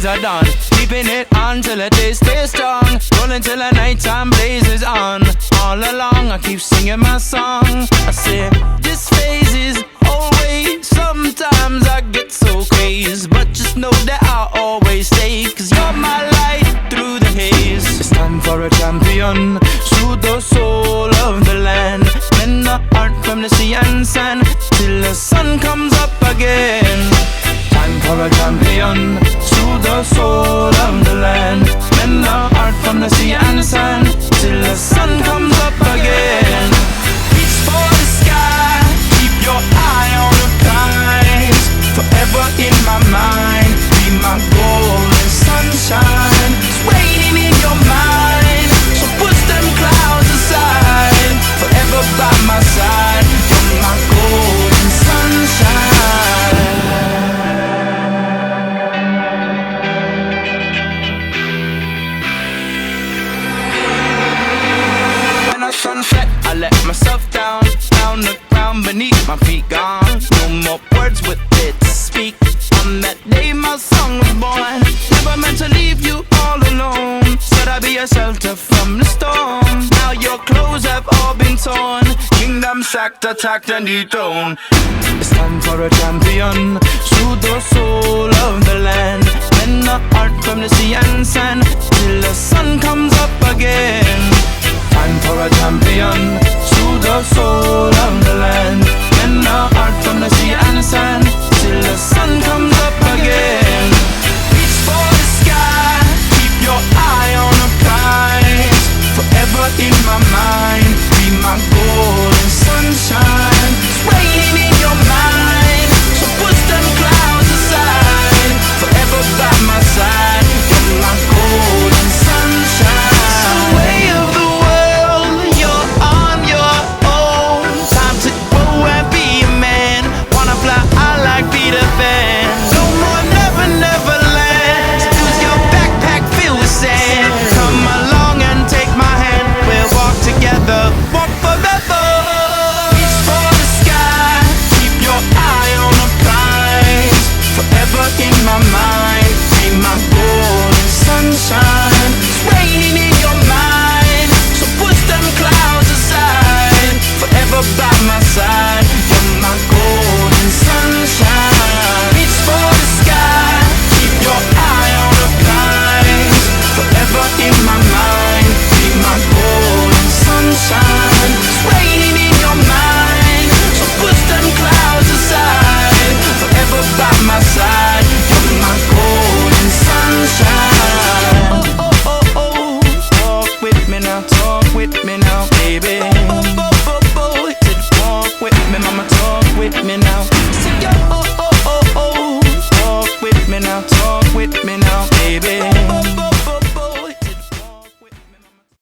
days are done. Keeping it on till the day stays strong. Rolling till the nighttime blazes on. All along I keep singing my song. I say this phase is always. Sometimes I get so crazed, but just know that I'll always stay. Cause you're my light through the haze. It's time for a champion. Soothe the soul of the land. Mend the heart from the sea and sand till the sun comes up again. Time for a champion. Soothe the soul of the land. Mend the heart from the sea and sand till the sun comes up again. Reach for the sky. Keep your eye on the prize. Forever in my mind. Be my golden sunshine. It's raining in your mind, so push them clouds aside. Forever by my side. You're my golden sunshine. When I sunset, I let myself down. Down the ground beneath my feet gone. No more words with it to speak. On that day my song was born. Never meant to leave you all alone. Said I'd be a shelter from the storm. Now your clothes have all been torn. Kingdom sacked, attacked and dethroned. It's time for a champion. Soothe the soul of the land. Mend the heart from the sea and sand till the sun comes up again. Time for a champion. Soothe the soul of the land. Mend the heart from the sea and sand till the sun comes up again. Reach for the sky. Keep your eye on the prize. Forever in my